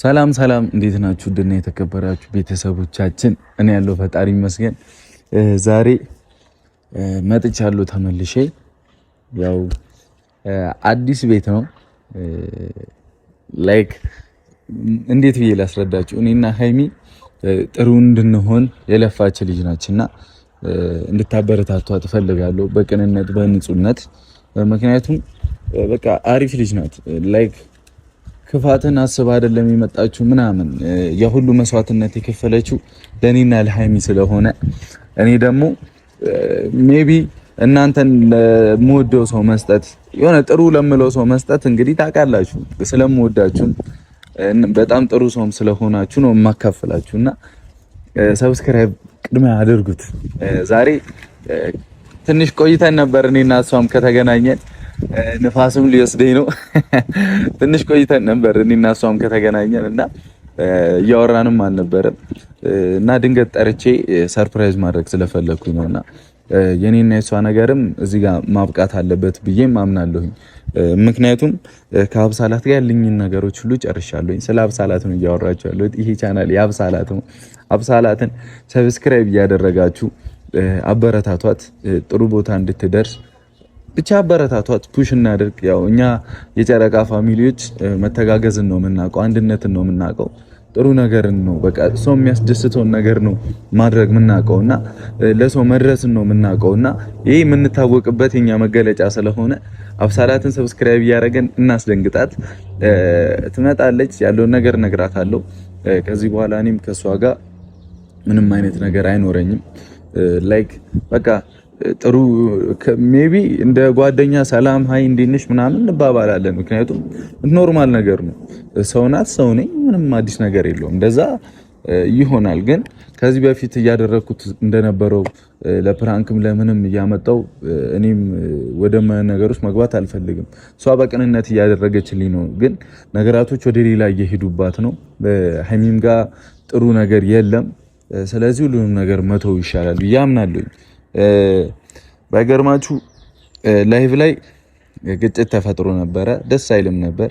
ሰላም እንዴት ናችሁ? ድና የተከበራችሁ ቤተሰቦቻችን እኔ ያለው ፈጣሪ ይመስገን። ዛሬ መጥቻለሁ ተመልሼ። ያው አዲስ ቤት ነው። ላይክ እንዴት ብዬ ላስረዳችሁ? እኔና ሃይሚ ጥሩ እንድንሆን የለፋች ልጅ ናችና እንድታበረታቷት እፈልጋለሁ፣ በቅንነት በንጹህነት። ምክንያቱም በቃ አሪፍ ልጅ ናት። ላይክ ክፋትን አስባ አይደለም የመጣችው ምናምን የሁሉ መስዋዕትነት የከፈለችው ለኔና ለሃይሚ ስለሆነ እኔ ደግሞ ሜቢ እናንተን ለምወደው ሰው መስጠት የሆነ ጥሩ ለምለው ሰው መስጠት እንግዲህ ታውቃላችሁ፣ ስለምወዳችሁ በጣም ጥሩ ሰውም ስለሆናችሁ ነው የማካፈላችሁና ሰብስክራይብ ቅድሚያ አድርጉት። ዛሬ ትንሽ ቆይተን ነበር እኔና እሷም ከተገናኘን፣ ንፋስም ሊወስደኝ ነው። ትንሽ ቆይተን ነበር እኔና እሷም ከተገናኘን እና እያወራንም አልነበረም እና ድንገት ጠርቼ ሰርፕራይዝ ማድረግ ስለፈለኩኝ ነውና የኔና የሷ ነገርም እዚህ ጋር ማብቃት አለበት ብዬም አምናለሁኝ። ምክንያቱም ከአብሳላት ጋር ያለኝን ነገሮች ሁሉ ጨርሻለሁኝ። ስለ አብሳላት ነው እያወራችሁ ያለሁት። ይሄ ቻናል የአብሳላት ነው። አብሳላትን ሰብስክራይብ እያደረጋችሁ አበረታቷት፣ ጥሩ ቦታ እንድትደርስ ብቻ አበረታቷት፣ ፑሽ እናድርግ። ያው እኛ የጨረቃ ፋሚሊዎች መተጋገዝን ነው የምናውቀው፣ አንድነትን ነው የምናውቀው፣ ጥሩ ነገርን ነው በቃ ሰው የሚያስደስተውን ነገር ነው ማድረግ የምናውቀውና ለሰው መድረስን ነው የምናውቀውና ይሄ የምንታወቅበት የኛ መገለጫ ስለሆነ አብሳላትን ሰብስክራይብ እያደረገን እናስደንግጣት። ትመጣለች፣ ያለውን ነገር ነግራታለሁ። ከዚህ በኋላ እኔም ከሷ ጋር ምንም አይነት ነገር አይኖረኝም። ላይክ በቃ ጥሩ ሜቢ እንደ ጓደኛ ሰላም ሃይ እንዴት ነሽ ምናምን እንባባላለን። ምክንያቱም ኖርማል ነገር ነው። ሰው ናት፣ ሰው ነኝ፣ ምንም አዲስ ነገር የለውም። እንደዛ ይሆናል። ግን ከዚህ በፊት እያደረኩት እንደነበረው ለፕራንክም ለምንም እያመጣው እኔም ወደ ነገር ውስጥ መግባት አልፈልግም። እሷ በቅንነት እያደረገችልኝ ነው፣ ግን ነገራቶች ወደ ሌላ እየሄዱባት ነው። ሃይሚም ጋር ጥሩ ነገር የለም። ስለዚህ ሁሉንም ነገር መተው ይሻላል ብዬ አምናለሁ። ባይገርማችሁ ላይቭ ላይ ግጭት ተፈጥሮ ነበረ፣ ደስ አይልም ነበር።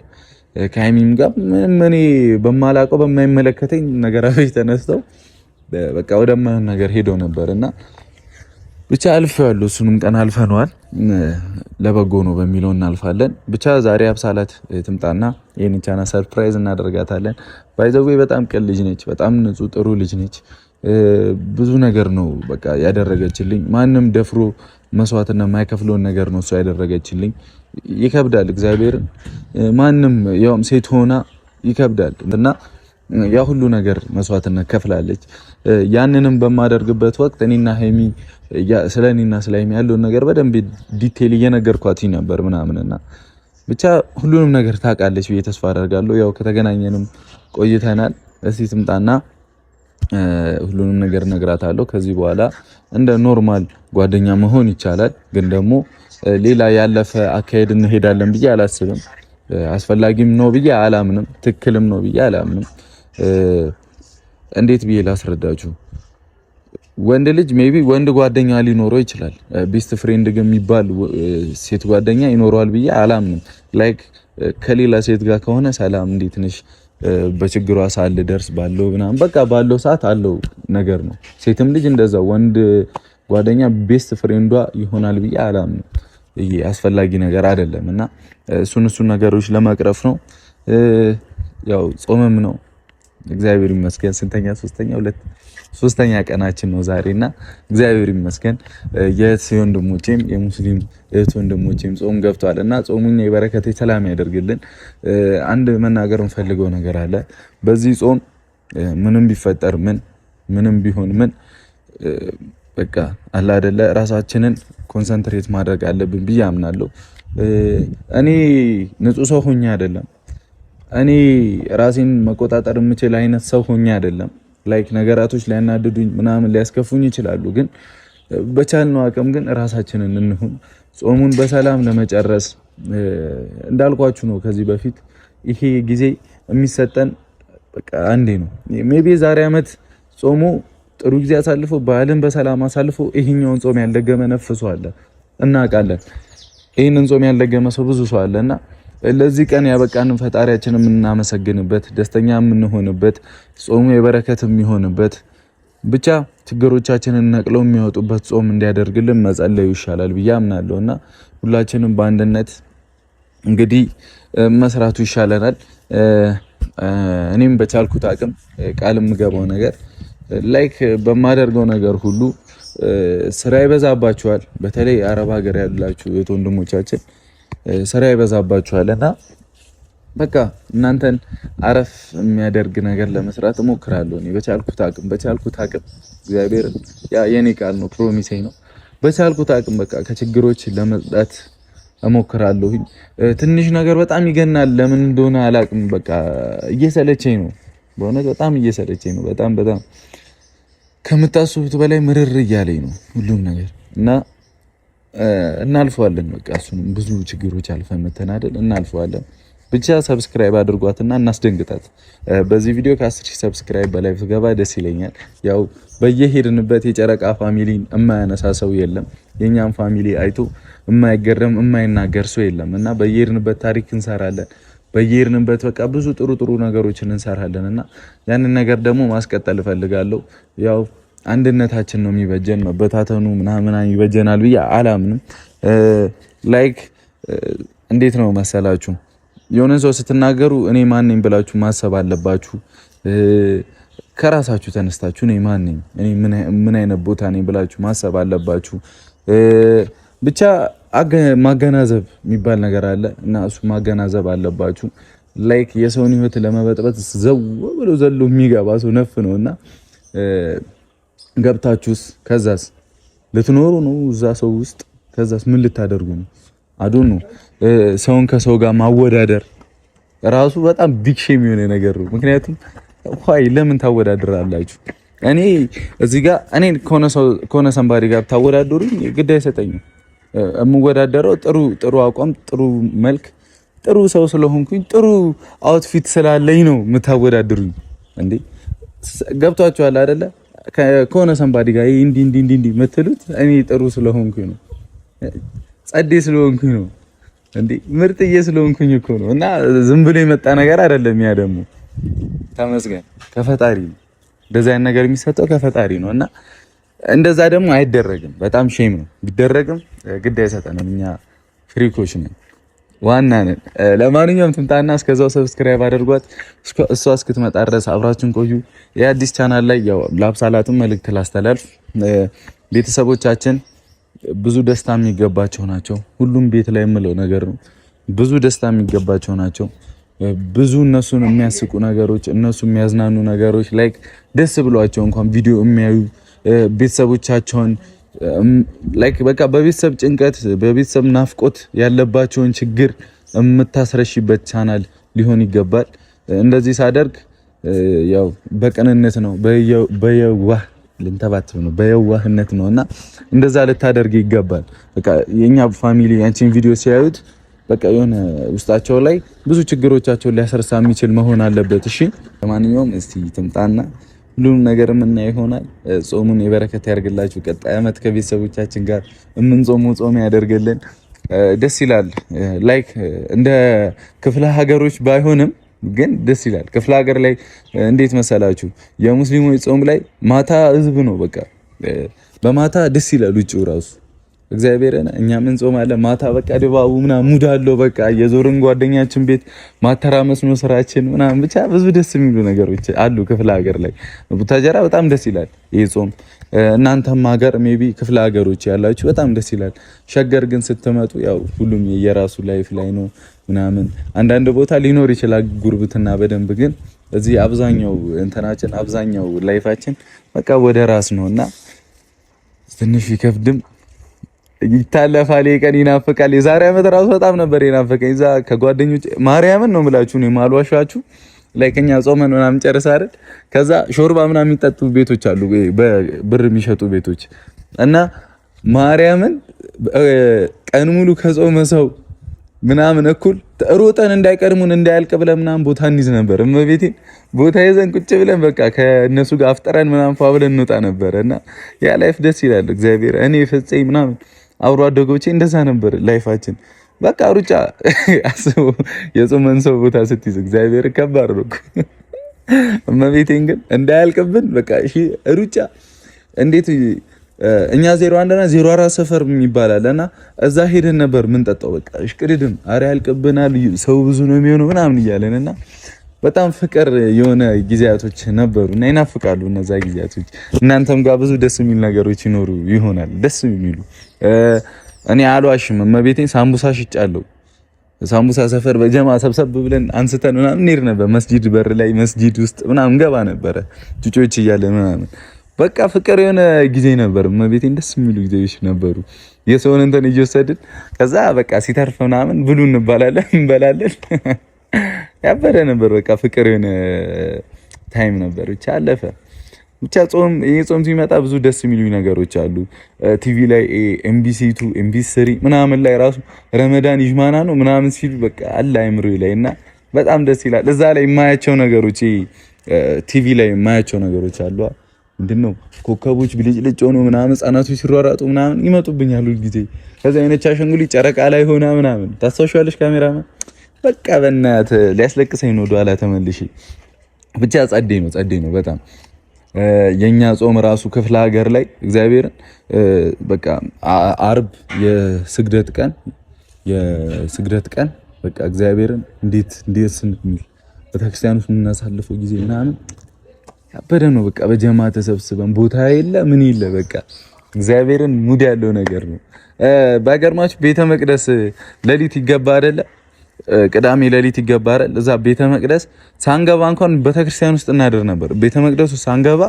ከሃይሚም ጋር ምንም እኔ በማላውቀው በማይመለከተኝ ነገራቶች ተነስተው በቃ ወደማይሆን ነገር ሄደው ነበርና ብቻ አልፈዋለሁ። እሱንም ቀን አልፈነዋል። ለበጎ ነው በሚለው እናልፋለን። ብቻ ዛሬ አብሳላት ትምጣና ይሄን ቻና ሰርፕራይዝ እናደርጋታለን። ባይዘዌ በጣም ቅን ልጅ ነች፣ በጣም ንጹህ ጥሩ ልጅ ነች። ብዙ ነገር ነው በቃ ያደረገችልኝ። ማንም ደፍሮ መስዋዕትና የማይከፍለውን ነገር ነው እሷ ያደረገችልኝ። ይከብዳል፣ እግዚአብሔርን ማንም ያውም ሴት ሆና ይከብዳል እና ያ ሁሉ ነገር መስዋዕትነት ከፍላለች። ያንንም በማደርግበት ወቅት እኔና ሃይሚ ስለኔና ስለ ሃይሚ ያለውን ነገር በደንብ ዲቴል እየነገርኳት ነበር ምናምንና ብቻ ሁሉንም ነገር ታውቃለች ብዬ ተስፋ አደርጋለሁ። ያው ከተገናኘንም ቆይተናል። እስቲ ትምጣና ሁሉንም ነገር ነግራታለሁ። ከዚህ በኋላ እንደ ኖርማል ጓደኛ መሆን ይቻላል፣ ግን ደግሞ ሌላ ያለፈ አካሄድ እንሄዳለን ብዬ አላስብም። አስፈላጊም ነው ብዬ አላምንም፣ ትክክልም ነው ብዬ አላምንም። እንዴት ብዬ ላስረዳችሁ? ወንድ ልጅ ሜቢ ወንድ ጓደኛ ሊኖረው ይችላል። ቤስት ፍሬንድ ግን የሚባል ሴት ጓደኛ ይኖረዋል ብዬ አላምንም። ላይክ ከሌላ ሴት ጋር ከሆነ ሰላም እንዴት ነሽ በችግሯ ሰዓት ልደርስ ባለው ምናምን በቃ ባለው ሰዓት አለው ነገር ነው። ሴትም ልጅ እንደዛ ወንድ ጓደኛ ቤስት ፍሬንዷ ይሆናል ብዬ አላምንም። ይሄ አስፈላጊ ነገር አይደለም እና እሱን ነገሮች ለመቅረፍ ነው። ያው ጾምም ነው እግዚአብሔር ይመስገን። ሶስተኛ ቀናችን ነው ዛሬና እግዚአብሔር ይመስገን። የእህት ወንድሞቼም የሙስሊም እህት ወንድሞቼም ጾም ገብቷልና ጾሙኛ የበረከት ሰላም ያደርግልን። አንድ መናገር እንፈልገው ነገር አለ። በዚህ ጾም ምንም ቢፈጠር ምንም ቢሆን በቃ አላ አይደለ ራሳችንን ኮንሰንትሬት ማድረግ አለብን ብዬ አምናለሁ። እኔ ንጹህ ሰው ሆኜ አይደለም፣ እኔ ራሴን መቆጣጠር የምችል አይነት ሰው ሆኜ አይደለም። ላይክ ነገራቶች ሊያናድዱኝ ምናምን ሊያስከፉኝ ይችላሉ፣ ግን በቻልነው አቅም ግን ራሳችንን እንሁን። ጾሙን በሰላም ለመጨረስ እንዳልኳችሁ ነው። ከዚህ በፊት ይሄ ጊዜ የሚሰጠን በቃ አንዴ ነው። ሜቢ ዛሬ አመት ጾሙ ጥሩ ጊዜ አሳልፎ በዓልን በሰላም አሳልፎ ይሄኛውን ጾም ያልደገመ ነፍሶ አለ እናውቃለን። ይሄንን ጾም ያልደገመ ሰው ብዙ ሰው አለና ለዚህ ቀን ያበቃንን ፈጣሪያችን የምናመሰግንበት፣ ደስተኛ የምንሆንበት፣ ጾሙ የበረከት የሚሆንበት ብቻ ችግሮቻችንን ነቅለው የሚያወጡበት ጾም እንዲያደርግልን መጸለዩ ይሻላል ብዬ አምናለሁና ሁላችንም በአንድነት እንግዲህ መስራቱ ይሻለናል። እኔም በቻልኩት አቅም ቃል የምገባው ነገር ላይክ በማደርገው ነገር ሁሉ ስራ ይበዛባችኋል። በተለይ አረብ ሀገር ያላችሁ ወንድሞቻችን ስራ ይበዛባችኋልና በቃ እናንተን አረፍ የሚያደርግ ነገር ለመስራት እሞክራለሁ። እኔ በቻልኩት አቅም እግዚአብሔር የኔ ቃል ነው፣ ፕሮሚሴ ነው። በቻልኩት አቅም በቃ ከችግሮች ለመጽዳት እሞክራለሁ። ትንሽ ነገር በጣም ይገናል፣ ለምን እንደሆነ አላቅም። በቃ እየሰለቸኝ ነው፣ በእውነት በጣም እየሰለቸኝ ነው። በጣም ከምታስቡት በላይ ምርር እያለኝ ነው ሁሉም ነገር እና እናልፈዋለን። በቃ እሱንም ብዙ ችግሮች አልፈን መተናደል እናልፈዋለን። ብቻ ሰብስክራይብ አድርጓትና እናስደንግጣት። በዚህ ቪዲዮ ከ10,000 ሰብስክራይብ በላይ ብትገባ ደስ ይለኛል። ያው በየሄድንበት የጨረቃ ፋሚሊን የማያነሳ ሰው የለም። የኛም ፋሚሊ አይቶ የማይገረም የማይናገር ሰው የለም እና በየሄድንበት ታሪክ እንሰራለን። በየሄድንበት በቃ ብዙ ጥሩ ነገሮችን እንሰራለን እና ያንን ነገር ደግሞ ማስቀጠል እፈልጋለሁ። ያው አንድነታችን ነው የሚበጀን፣ መበታተኑ ምናምን ይበጀናል ብዬ አላምንም። ላይክ እንዴት ነው መሰላችሁ የሆነ ሰው ስትናገሩ እኔ ማን ነኝ ብላችሁ ማሰብ አለባችሁ። ከራሳችሁ ተነስታችሁ እኔ ማን ነኝ፣ እኔ ምን አይነት ቦታ ነኝ ብላችሁ ማሰብ አለባችሁ። ብቻ ማገናዘብ የሚባል ነገር አለ እና እሱ ማገናዘብ አለባችሁ። ላይክ የሰውን ህይወት ለመበጥበጥ ዘው ብሎ ዘሎ የሚገባ ሰው ነፍ ነውና ገብታችሁስ ከዛስ ልትኖሩ ነው እዛ ሰው ውስጥ? ከዛስ ምን ልታደርጉ ነው? አዶን ነው ሰውን ከሰው ጋር ማወዳደር ራሱ በጣም ቢግ ሼም የሆነ ነገር ነው። ምክንያቱም ለምን ታወዳድራላችሁ? እኔ እዚህ ጋር እኔ ከሆነ ሰንባሪ ጋር ታወዳድሩኝ ግድ አይሰጠኝም። የምወዳደረው ጥሩ አቋም፣ ጥሩ መልክ፣ ጥሩ ሰው ስለሆንኩኝ ጥሩ አውትፊት ስላለኝ ነው የምታወዳድሩኝ እንዴ? ገብቷችኋል አይደለ? ከሆነ ሰንባሪ ጋር እንዲ የምትሉት እኔ ጥሩ ስለሆንኩኝ ነው፣ ጸዴ ስለሆንኩኝ ነው እንዴ? ምርጥዬ ስለሆንኩኝ እኮ ነው። እና ዝም ብሎ የመጣ ነገር አይደለም። ያ ደግሞ ተመስገን ከፈጣሪ ነው። እንደዛ አይነት ነገር የሚሰጠው ከፈጣሪ ነው እና እንደዛ ደግሞ አይደረግም። በጣም ሼም ነው። ቢደረግም ግድ አይሰጠንም። እኛ ፍሪኮች ነን፣ ዋና ነን። ለማንኛውም ትምጣና እስከዛው ሰብስክራይብ አድርጓት። እሷ እስክትመጣ ድረስ አብራችሁን ቆዩ። የአዲስ ቻናል ላይ ያው ላብሳላትም መልእክት ላስተላልፍ። ቤተሰቦቻችን ብዙ ደስታ የሚገባቸው ናቸው። ሁሉም ቤት ላይ የምለው ነገር ነው። ብዙ ደስታ የሚገባቸው ናቸው። ብዙ እነሱን የሚያስቁ ነገሮች፣ እነሱ የሚያዝናኑ ነገሮች ላይክ ደስ ብሏቸው እንኳን ቪዲዮ የሚያዩ ቤተሰቦቻቸውን ላይክ በቃ በቤተሰብ ጭንቀት፣ በቤተሰብ ናፍቆት ያለባቸውን ችግር የምታስረሽበት ቻናል ሊሆን ይገባል። እንደዚህ ሳደርግ ያው በቅንነት ነው፣ በየዋህ ልንተባትብ ነው፣ በየዋህነት ነው እና እንደዛ ልታደርግ ይገባል። በቃ የኛ ፋሚሊ ያንቺን ቪዲዮ ሲያዩት በቃ የሆነ ውስጣቸው ላይ ብዙ ችግሮቻቸውን ሊያስረሳ የሚችል መሆን አለበት። እሺ ለማንኛውም እስቲ ትምጣና ሁሉም ነገር የምናየው ይሆናል። ጾሙን የበረከት ያርግላችሁ። ቀጣይ ዓመት ከቤተሰቦቻችን ጋር የምንጾመው ጾም ያደርግልን። ደስ ይላል። ላይክ እንደ ክፍለ ሀገሮች ባይሆንም ግን ደስ ይላል። ክፍለ ሀገር ላይ እንዴት መሰላችሁ? የሙስሊሞች ጾም ላይ ማታ ህዝብ ነው በቃ በማታ ደስ ይላል ውጭው ራሱ እግዚአብሔርን። እኛ ምን ጾማለን ማታ በቃ ድባቡ ምናምን ሙድ አለው። በቃ የዞርን ጓደኛችን ቤት ማተራመስ ነው ስራችን ምናምን። ብቻ ብዙ ደስ የሚሉ ነገሮች አሉ ክፍለ ሀገር ላይ። ቡታጀራ በጣም ደስ ይላል ይሄ ጾም። እናንተም ሀገር ሜቢ ክፍለ ሀገሮች ያላችሁ በጣም ደስ ይላል። ሸገር ግን ስትመጡ ያው ሁሉም የራሱ ላይፍ ላይ ነው ምናምን። አንዳንድ ቦታ ሊኖር ይችላል ጉርብትና በደንብ፣ ግን እዚህ አብዛኛው እንትናችን አብዛኛው ላይፋችን በቃ ወደ ራስ ነውና ትንሽ ይከብድም ይታለፋል። ቀን ይናፍቃል። የዛሬ ዓመት ራሱ በጣም ነበር የናፈቀኝ። እዛ ከጓደኞች ማርያምን ነው የምላችሁ ነው የማልዋሻችሁ ላይ ከኛ ጾመን ምናምን ጨርስ አይደል፣ ከዛ ሾርባ ምናምን የሚጠጡ ቤቶች አሉ፣ በብር የሚሸጡ ቤቶች እና ማርያምን ቀን ሙሉ ከጾመ ሰው ምናምን እኩል ሮጠን እንዳይቀድሙን እንዳያልቅ ብለን ምናምን ቦታ እንይዝ ነበር። እመቤቴን ቦታ ይዘን ቁጭ ብለን በቃ ከእነሱ ጋር አፍጠረን ምናምን ፏ ብለን እንወጣ ነበር እና ያ ላይፍ ደስ ይላል። እግዚአብሔር እኔ ፍፄ ምናምን አብሮ አደጎቼ እንደዛ ነበር ላይፋችን። በቃ ሩጫ አስቡ። የጾመን ሰው ቦታ ስትይዝ እግዚአብሔር ከባድ ነው። እመቤቴን ግን እንዳያልቅብን በቃ እሺ ሩጫ እንዴት እኛ 01 እና 04 ሰፈር ይባላል እና እዛ ሄደን ነበር ምን ጠጣው በቃ እሽቅድድም አረ ያልቅብናል ሰው ብዙ ነው የሚሆነው ምናምን እያለንና በጣም ፍቅር የሆነ ጊዜያቶች ነበሩ እና ይናፍቃሉ እነዛ ጊዜያቶች። እናንተም ጋር ብዙ ደስ የሚል ነገሮች ይኖሩ ይሆናል ደስ የሚሉ እኔ አልዋሽም እመቤቴን ሳምቡሳ ሽጫለሁ። ሳምቡሳ ሰፈር በጀማ ሰብሰብ ብለን አንስተን ምናምን እንሄድ ነበር መስጂድ በር ላይ መስጂድ ውስጥ ምናምን ገባ ነበረ ጩጮች እያለ ምናምን በቃ ፍቅር የሆነ ጊዜ ነበር። እመቤቴን ደስ የሚሉ ጊዜዎች ነበሩ። የሰውን እንትን እየወሰድን ከዛ በቃ ሲተርፍ ምናምን ብሉ እንበላለን ያበደ ነበር። በቃ ፍቅር የሆነ ታይም ነበር። ብቻ አለፈ። ብቻ ጾም ይሄ ጾም ሲመጣ ብዙ ደስ የሚሉ ነገሮች አሉ። ቲቪ ላይ ኤምቢሲ2 ኤምቢሲ3 ምናምን ላይ ራሱ ረመዳን ይጅማና ነው ምናምን ሲሉ በቃ አለ አይምሮዬ ላይ እና በጣም ደስ ይላል። እዛ ላይ የማያቸው ነገሮች ቲቪ ላይ የማያቸው ነገሮች አሉ። ምንድነው ኮከቦች ብልጭልጭ ሆኖ ምናምን ህጻናቶች ሲሯሯጡ ምናምን ይመጡብኛል ሁሉ ጊዜ። ከዛ የነቻ አሻንጉሊት ጨረቃ ላይ ሆና ምናምን ታስታውሻለሽ ካሜራማን በቃ በእናትህ ሊያስለቅሰኝ ነው ወደኋላ ተመልሼ። ብቻ ጸዴ ነው በጣም የኛ ጾም ራሱ ክፍለ ሀገር ላይ እግዚአብሔርን በቃ አርብ የስግደት ቀን በቃ እግዚአብሔርን እንዴት ስንል በቤተክርስቲያን ውስጥ የምናሳልፈው ጊዜ ምናምን ያበደ ነው። በቃ በጀማ ተሰብስበን ቦታ የለ ምን የለ በቃ እግዚአብሔርን ሙድ ያለው ነገር ነው። ባገርማችሁ ቤተ መቅደስ ሌሊት ይገባ አይደለ? ቅዳሜ ሌሊት ይገባ አይደል? እዛ ቤተ መቅደስ ሳንገባ እንኳን ቤተክርስቲያን ውስጥ እናድር ነበር። ቤተ መቅደሱ ሳንገባ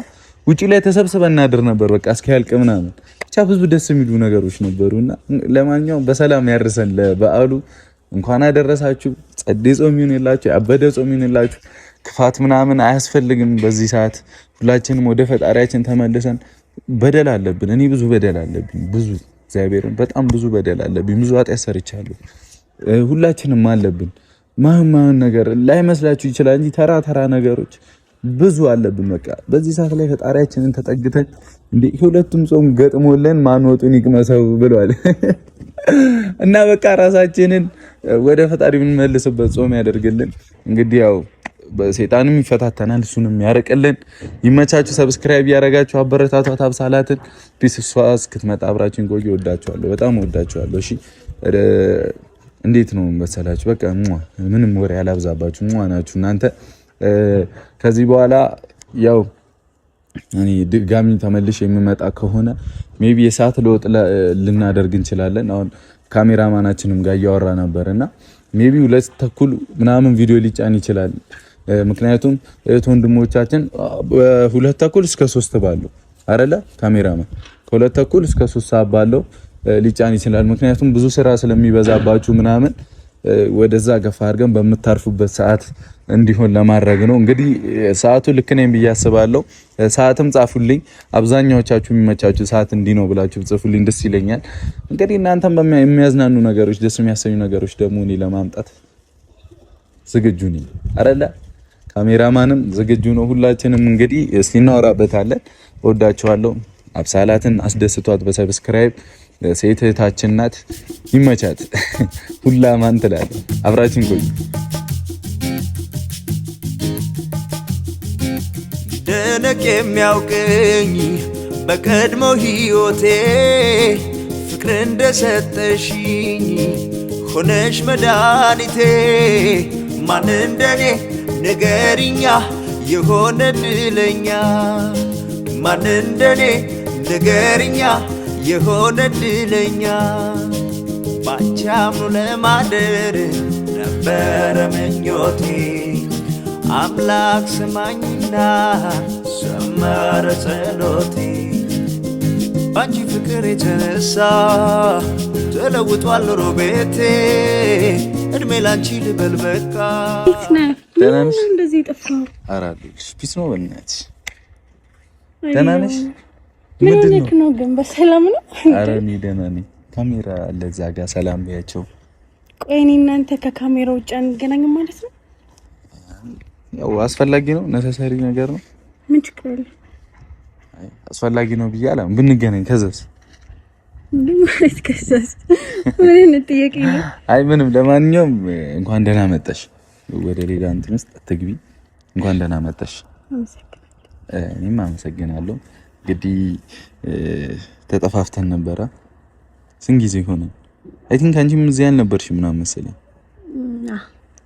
ውጪ ላይ ተሰብስበን እናድር ነበር በቃ እስኪያልቅ ምናምን። ብቻ ብዙ ደስ የሚሉ ነገሮች ነበሩና ለማንኛውም በሰላም ያርሰን ለበዓሉ። እንኳን አደረሳችሁ። ጸዴ ጾም ይሁንላችሁ፣ ያበደ ጾም ይሁንላችሁ። ክፋት ምናምን አያስፈልግም። በዚህ ሰዓት ሁላችንም ወደ ፈጣሪያችን ተመልሰን በደል አለብን። እኔ ብዙ በደል አለብኝ፣ ብዙ እግዚአብሔርን በጣም ብዙ በደል አለብኝ። ብዙ ኃጢአት ሰርቻለሁ። ሁላችንም አለብን። ማን ነገር ላይመስላችሁ ይችላል እንጂ ተራ ነገሮች ብዙ አለብን። በቃ በዚህ ሰዓት ላይ ፈጣሪያችንን ተጠግተን እንዴ ሁለቱም ጾም ገጥሞልን ማን ወጡን ይቅመሰው ብሏል እና በቃ ራሳችንን ወደ ፈጣሪ የምንመልስበት ጾም ያደርግልን። እንግዲህ ያው በሰይጣንም ይፈታተናል፣ እሱንም ያርቅልን። ይመቻችሁ። ሰብስክራይብ ያደረጋችሁ አበረታቷት አብሳላትን። ፒስ እሷ እስክትመጣ አብራችን ቆዩ። ወዳችኋለሁ፣ በጣም ወዳችኋለሁ። እሺ እንዴት ነው መሰላችሁ? በቃ ምንም ወሬ ያላብዛባችሁ ናችሁ እናንተ። ከዚህ በኋላ ያው እኔ ድጋሚ ተመልሼ የምመጣ ከሆነ ሜቢ የሰዓት ለውጥ ልናደርግ እንችላለን። አሁን ካሜራማናችንም ጋር እያወራ ነበርና ሜቢ 2:30 ምናምን ቪዲዮ ሊጫን ይችላል። ምክንያቱም እህት ወንድሞቻችን 2:30 እስከ 3 ባለው አይደለ ካሜራማን ከ2:30 እስከ 3 ሰዓት ባለው ሊጫን ይችላል። ምክንያቱም ብዙ ስራ ስለሚበዛባችሁ ምናምን ወደዛ ገፋ አድርገን በምታርፉበት ሰዓት እንዲሆን ለማድረግ ነው። እንግዲህ ሰዓቱ ልክ ነኝ ብዬ አስባለሁ። ሰዓትም ጻፉልኝ። አብዛኛዎቻችሁ የሚመቻችሁ ሰዓት እንዲህ ነው ብላችሁ ጽፉልኝ፣ ደስ ይለኛል። እንግዲህ እናንተም የሚያዝናኑ ነገሮች፣ ደስ የሚያሰኙ ነገሮች ደግሞ እኔ ለማምጣት ዝግጁ ነኝ አይደለ? ካሜራማንም ዝግጁ ነው። ሁላችንም እንግዲህ እስቲ እናወራበታለን። ወዳችኋለሁ። አብሳላትን አስደስቷት በሰብስክራይብ ሴት እህታችን ናት። ይመቻት። ሁላ ማን ትላለህ? አብራችን ቆዩ። ደነቅ የሚያውቀኝ በቀድሞ ሕይወቴ ፍቅር እንደሰጠሽኝ ሆነሽ መድኃኒቴ። ማን እንደኔ ንገሪኛ የሆነ ድለኛ፣ ማን እንደኔ ንገሪኛ የሆነ ድለኛ። ባንቺ አምኖ ለማደር ነበረ ምኞቴ። አምላክ ስማኝና ሰመረ ጸሎቴ። ባንቺ ፍቅር የተነሳ ተለውጧል ኑሮ ቤቴ። እድሜ ላንቺ ልበል በቃ። ደህና ነሽ? እንደዚህ ጠፋው። አራልሽ ፒስ ነው በእናትሽ። ደህና ነሽ? ምንድን ነው ግን በሰላም ነው? ኧረ እኔ ደህና ነኝ። ካሜራ አለ እዛ ጋር ሰላም በያቸው። ቆይ እኔ እናንተ ከካሜራ ውጭ አንገናኝም ማለት ነው? ያው አስፈላጊ ነው፣ ነሰሰሪ ነገር ነው። ምን ችግር አለ? አይ አስፈላጊ ነው ብዬ አላም ብንገናኝ ከዛስ ማለት ከዛስ ምን ጥያቄ ነው? አይ ምንም። ለማንኛውም እንኳን ደህና መጣሽ። ወደ ሌላ እንትን ውስጥ አትግቢ። እንኳን ደህና መጣሽ። እኔም አመሰግናለሁ። እንግዲህ ተጠፋፍተን ነበረ። ስንት ጊዜ ሆነ? አይ ቲንክ አንቺም እዚህ አልነበርሽም ምናምን መሰለኝ።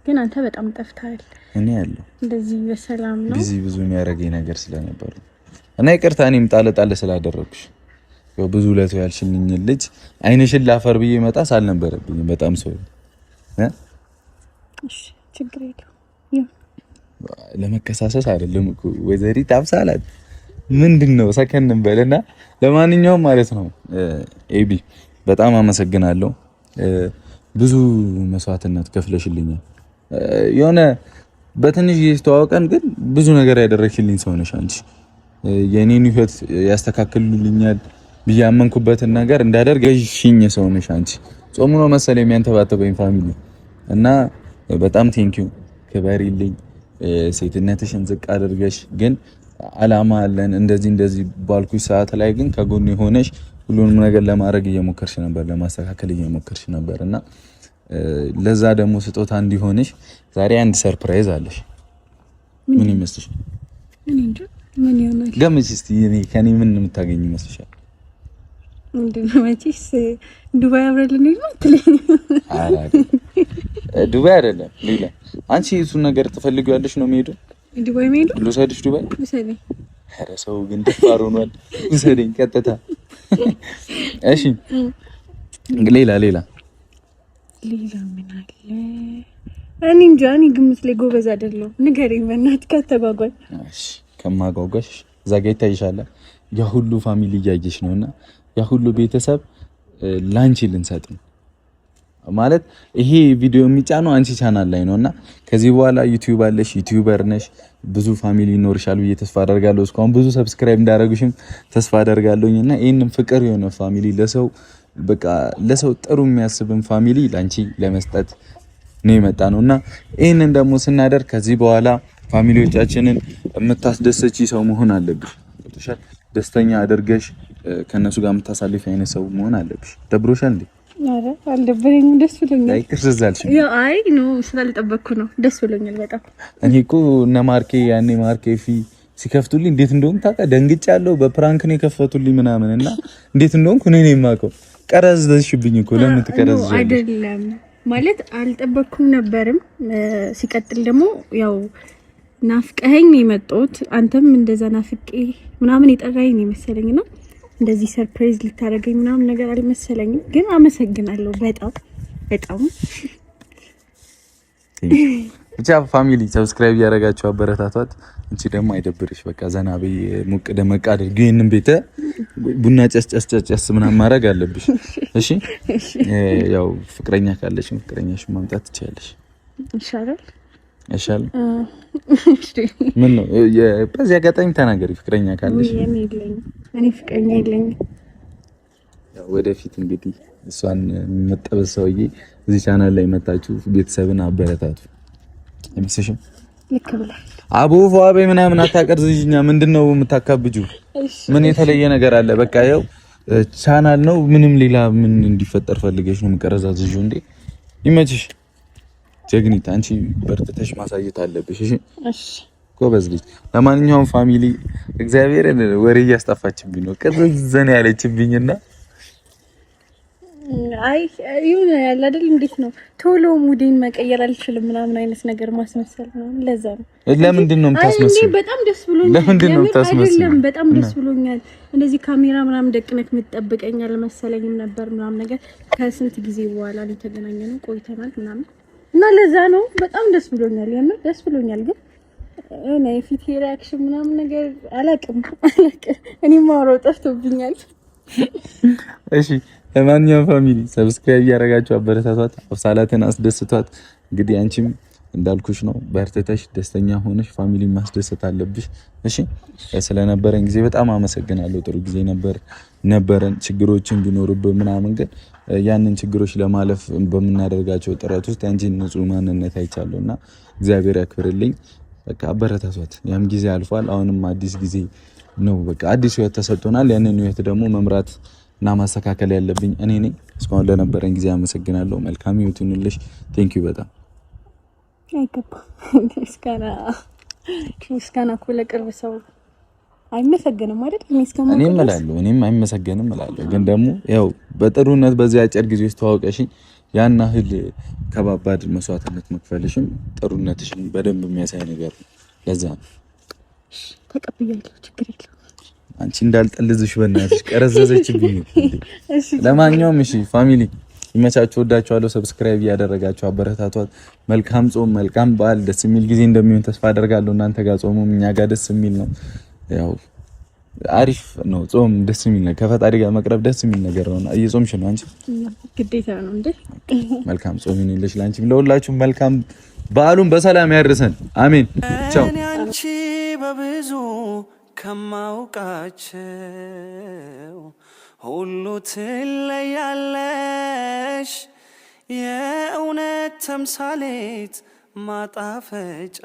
ግን አንተ በጣም ጠፍተሃል። እኔ ያለው እንደዚህ በሰላም ነው። ብዙ የሚያደርገኝ ነገር ስለነበር እና ይቅርታ እኔም ጣለ ስላደረኩሽ። ያው ብዙ ለቶ ያልሽልኝ ልጅ አይንሽን ላፈር ብዬ መጣስ አልነበረብኝም። በጣም ሰው እሺ፣ ችግር የለውም። ለመከሳሰስ አይደለም እኮ ወይዘሪት አብሳላት ምንድነው ሰከን እንበልና ለማንኛውም ማለት ነው ኤቢ በጣም አመሰግናለሁ። ብዙ መስዋዕትነት ከፍለሽልኛል። የሆነ በትንሽ እየተዋወቀን ግን ብዙ ነገር ያደረግሽልኝ ሰው ነሽ አንቺ። የኔን ህይወት ያስተካክሉልኛል ብያመንኩበትን ነገር እንዳደርግ ገሽኝ ሰው ነሽ አንቺ። ጾሙ ነው መሰለኝ የሚያንተባተበኝ ፋሚሊ እና በጣም ቴንኪው። ክበሪልኝ። ሴትነትሽን ዝቅ አድርገሽ ግን አላማ አለን እንደዚህ ባልኩሽ ሰዓት ላይ ግን ከጎን ሆነሽ ሁሉንም ነገር ለማድረግ እየሞከርሽ ነበር፣ ለማስተካከል እየሞከርሽ ነበር እና ለዛ ደግሞ ስጦታ እንዲሆንሽ ዛሬ አንድ ሰርፕራይዝ አለሽ። ምን ይመስልሽ? እኔ እንጃ ምን ይሆናል? ገምቺ እስቲ። እኔ ከኔ ምን የምታገኝ ይመስልሻል? ምንድነው? መቼስ ዱባይ አብረን ነው ትለኝ? ዱባይ አይደለም ሌላ። አንቺ እሱን ነገር ትፈልጊዋለሽ ነው የሚሄደው? ዱባይ መሄዱ? ልውሰድሽ ዱባይ? ልውሰድኝ? ኧረ ሰው ግን ደፋር ሆኗል። ልውሰደኝ ቀጥታ። እሺ ሌላ ምን አለ? እኔ እንጃ። እኔ ግምት ላይ ጎበዝ አይደለሁም። ንገረኝ በእናትህ ካተጓጓኝ። እሺ ከማጓጓሽ እዛ ጋ ይታይሻል። ያ ሁሉ ፋሚሊ እያየሽ ነውና ያ ሁሉ ቤተሰብ ላንቺ ልንሰጥ ነው ማለት ይሄ ቪዲዮ የሚጫነው አንቺ ቻናል ላይ ነውና ከዚህ በኋላ ዩቲዩብ አለሽ፣ ዩቲዩበር ነሽ፣ ብዙ ፋሚሊ ይኖርሻል ብዬ ተስፋ አደርጋለሁ። እስካሁን ብዙ ሰብስክራይብ እንዳደረጉሽም ተስፋ አደርጋለሁኝና ይሄንን ፍቅር የሆነ ፋሚሊ ለሰው ጥሩ የሚያስብን ፋሚሊ ላንቺ ለመስጠት ነው የመጣ ነውና ይሄንን ደግሞ ስናደርግ ከዚህ በኋላ ፋሚሊዎቻችንን የምታስደስቺ ሰው መሆን አለብሽ። ወጥሻል ደስተኛ አድርገሽ ከነሱ ጋር የምታሳልፊ አይነት ሰው መሆን አለብሽ። ደብሮሻል እንዴ? አረ አልደበረኝም፣ ደስ ብሎኛል። አይ ክርስዛልሽ አይ ነው ስላልጠበቅኩ ነው። ደስ ብሎኛል በጣም። እኔ እኮ እነ ማርኬ ፊ ሲከፍቱልኝ እንዴት እንደሆነ ታውቃለህ? ደንግጫለሁ። በፕራንክ ነው የከፈቱልኝ ምናምን እና እንዴት እንደሆነ እኔ ነኝ የማውቀው። ቀረዝሽብኝ እኮ ለምን ትቀረዝሽ? አይደለም ማለት አልጠበቅኩም ነበርም። ሲቀጥል ደግሞ ያው ናፍቀኸኝ ነው የመጣሁት። አንተም እንደዛ ናፍቄ ምናምን የጠራኸኝ ነው መሰለኝና እንደዚህ ሰርፕራይዝ ልታደርገኝ ምናምን ነገር አልመሰለኝም። ግን አመሰግናለሁ በጣም ብቻ ፋሚሊ ሰብስክራይብ ያደረጋችሁ አበረታቷት። እንቺ ደግሞ አይደብርሽ፣ በቃ ዘና በይ፣ ሞቅ ደመቅ አድርጊ። ይሄንን ቤተ ቡና ጨስ ምናምን ማድረግ አለብሽ። እሺ ያው ፍቅረኛ ካለሽ ፍቅረኛሽ ማምጣት ትችያለሽ። ይሻላል። ምን ነው በዚህ አጋጣሚ ተናገሪ፣ ፍቅረኛ ካለሽ። እኔ ፍቅረኛ የለኝም። ያው ወደፊት እንግዲህ እሷን መጠበስ ሰውዬ እዚህ ቻናል ላይ መጣችሁ ቤተሰብን አበረታቱ። አይመስልሽም? ልክ ብለህ አቡ ፏቤ ምናምን አታቀርዝኝኛ። ምንድነው የምታካብጁ? ምን የተለየ ነገር አለ? በቃ ያው ቻናል ነው። ምንም ሌላ ምን እንዲፈጠር ፈልገሽ ነው የምቀረዛዝዡ እንዴ? ይመችሽ ጀግኒት። አንቺ በርትተሽ ማሳየት አለብሽ። እሺ ጎበዝ ልጅ። ለማንኛውም ፋሚሊ እግዚአብሔርን ወሬ እያስጠፋችብኝ ነው፣ ቅርዘን ያለችብኝና አይ ይሁን ያለ አይደል? እንዴት ነው ቶሎ ሙዴን መቀየር አልችልም ምናምን አይነት ነገር ማስመሰል ነው። ለዛ ነው። ለምንድን ነው የምታስመስለው? እኔ በጣም ደስ ብሎኛል። ለምንድን ነው የምታስመስለው? አይደለም በጣም ደስ ብሎኛል። እንደዚህ ካሜራ ምናምን ደቅነክ የምትጠብቀኛል መሰለኝም ነበር ምናምን ነገር። ከስንት ጊዜ በኋላ ነው የተገናኘነው፣ ቆይተናል ምናምን እና ለዛ ነው በጣም ደስ ብሎኛል። የምር ደስ ብሎኛል። ግን እኔ የፊት ሪአክሽን ምናምን ነገር አላቅም። እኔ ማውራው ጠፍቶብኛል። እሺ ለማንኛውም ፋሚሊ ሰብስክራይብ ያደረጋችሁ አበረታቷት፣ አብሳላትን አስደስቷት። እንግዲህ አንቺም እንዳልኩሽ ነው፣ በርተተሽ ደስተኛ ሆነሽ ማስደሰት አለብሽ። እሺ ስለነበረን ጊዜ በጣም አመሰግናለሁ። ጥሩ ጊዜ ነበረን። ችግሮችን ቢኖርብን ምናምን ግን ያንን ችግሮች ለማለፍ በምናደርጋቸው ጥረት ውስጥ አንቺን ንጹህ ማንነት አይቻለሁና እግዚአብሔር ያክብርልኝ። በቃ አበረታቷት። ያም ጊዜ አልፏል። አሁንም አዲስ ጊዜ ነው። በቃ አዲስ ህይወት ተሰጥቶናል። ያንን ህይወት ደግሞ መምራት እና ማስተካከል ያለብኝ እኔ ነኝ። እስካሁን ለነበረን ጊዜ አመሰግናለሁ። መልካም ይሁንልሽ። ቴንኪው በጣም አይገባም። ምስጋና እኮ ለቅርብ ሰው አይመሰገንም አይደል? እኔም አይመሰገንም እላለሁ። ግን ደግሞ ያው በጥሩነት በዚህ አጭር ጊዜ ውስጥ ተዋውቀሽኝ ያን ያህል ከባባድ መስዋዕትነት መክፈልሽም ጥሩነትሽን በደንብ የሚያሳይ ነገር ነው። ለዛ ነው ተቀብያለሁ። ችግር የለውም። አንቺ እንዳልጠልዝሽ በእናትሽ ቀረዘዘችብኝ። ለማንኛውም እሺ ፋሚሊ ይመቻችሁ፣ ወዳችኋለሁ። ሰብስክራይብ እያደረጋችሁ አበረታቷት። መልካም ጾም፣ መልካም በዓል። ደስ የሚል ጊዜ እንደሚሆን ተስፋ አደርጋለሁ። እናንተ ጋር ጾሙም እኛ ጋር ደስ የሚል ነው። ያው አሪፍ ነው ጾም፣ ደስ የሚል ነው። ከፈጣሪ ጋር መቅረብ ደስ የሚል ነገር ነው። እየጾምሽ ነው አንቺ? ግዴታ ነው እንዴ? መልካም ጾም ይሁንልሽ። ላንቺም ለሁላችሁም መልካም በዓሉን በሰላም ያድርሰን። አሜን። ቻው። አንቺ በብዙ ከማውቃቸው ሁሉ ትለያለሽ፣ የእውነት ተምሳሌት ማጣፈጫ